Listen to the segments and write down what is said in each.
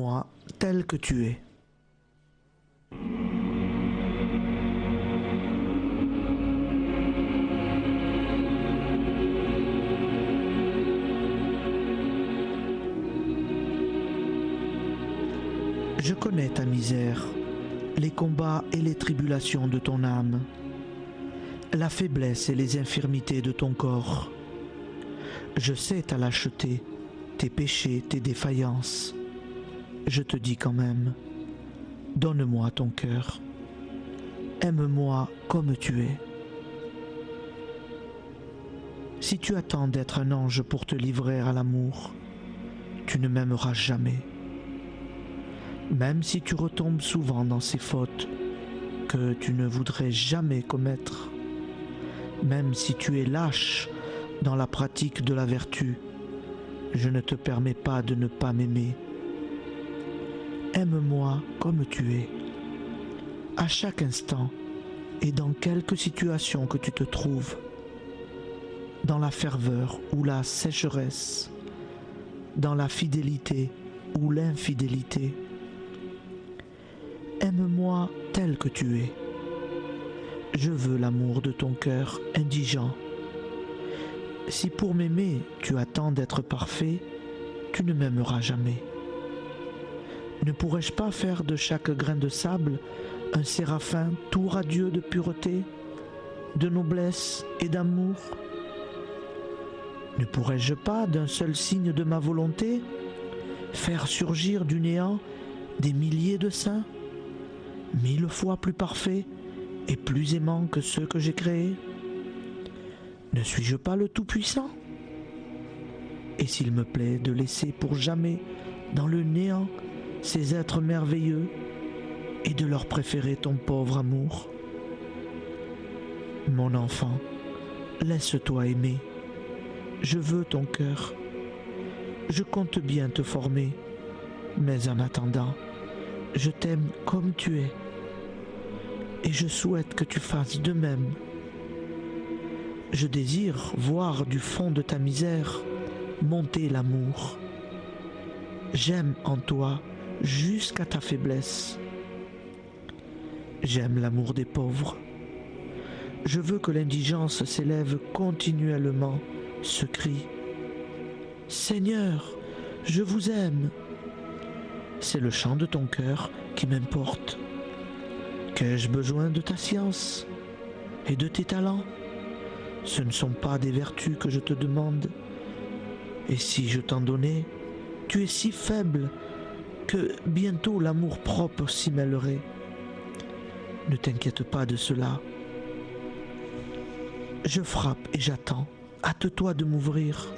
Aime-moi tel que tu es. Je connais ta misère, les combats et les tribulations de ton âme, la faiblesse et les infirmités de ton corps. Je sais ta lâcheté, tes péchés, tes défaillances. Je te dis quand même, donne-moi ton cœur. Aime-moi comme tu es. Si tu attends d'être un ange pour te livrer à l'amour, tu ne m'aimeras jamais. Même si tu retombes souvent dans ces fautes que tu ne voudrais jamais commettre, même si tu es lâche dans la pratique de la vertu, je ne te permets pas de ne pas m'aimer. Aime-moi comme tu es, à chaque instant et dans quelque situation que tu te trouves, dans la ferveur ou la sécheresse, dans la fidélité ou l'infidélité. Aime-moi tel que tu es. Je veux l'amour de ton cœur indigent. Si pour m'aimer tu attends d'être parfait, tu ne m'aimeras jamais. Ne pourrais-je pas faire de chaque grain de sable un séraphin tout radieux de pureté, de noblesse et d'amour? Ne pourrais-je pas, d'un seul signe de ma volonté, faire surgir du néant des milliers de saints, 1000 fois plus parfaits et plus aimants que ceux que j'ai créés? Ne suis-je pas le Tout-Puissant? Et s'il me plaît de laisser pour jamais dans le néant ces êtres merveilleux et de leur préférer ton pauvre amour? Mon enfant, laisse-toi aimer. Je veux ton cœur. Je compte bien te former, mais en attendant, je t'aime comme tu es. Et je souhaite que tu fasses de même. Je désire voir du fond de ta misère monter l'amour. J'aime en toi jusqu'à ta faiblesse. J'aime l'amour des pauvres. Je veux que l'indigence s'élève continuellement, ce cri. Seigneur, je vous aime. C'est le chant de ton cœur qui m'importe. Qu'ai-je besoin de ta science et de tes talents? Ce ne sont pas des vertus que je te demande. Et si je t'en donnais, tu es si faible que bientôt l'amour-propre s'y mêlerait. Ne t'inquiète pas de cela. Je frappe et j'attends. Hâte-toi de m'ouvrir.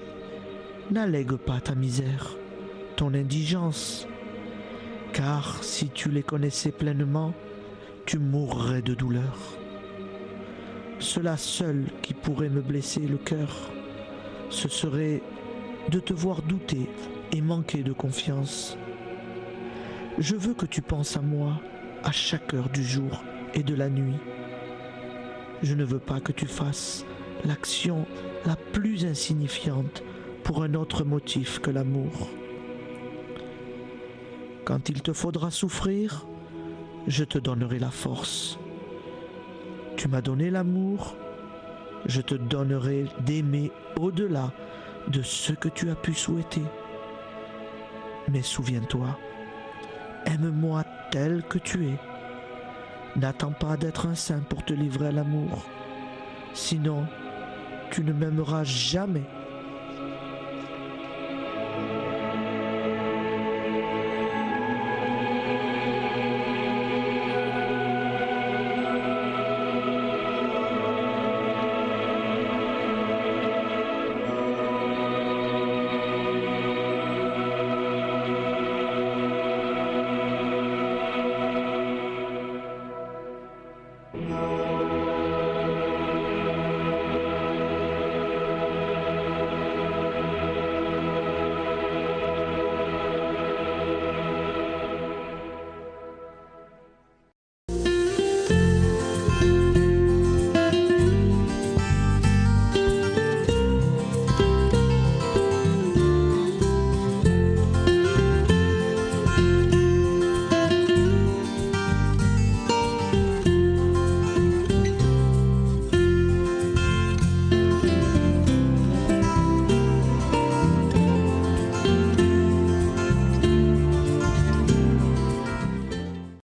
N'allègue pas ta misère, ton indigence, car si tu les connaissais pleinement, tu mourrais de douleur. Cela seul qui pourrait me blesser le cœur, ce serait de te voir douter et manquer de confiance. Je veux que tu penses à moi à chaque heure du jour et de la nuit. Je ne veux pas que tu fasses l'action la plus insignifiante pour un autre motif que l'amour. Quand il te faudra souffrir, je te donnerai la force. Tu m'as donné l'amour, je te donnerai d'aimer au-delà de ce que tu as pu souhaiter. Mais souviens-toi, aime-moi tel que tu es. N'attends pas d'être un saint pour te livrer à l'amour. Sinon, tu ne m'aimeras jamais.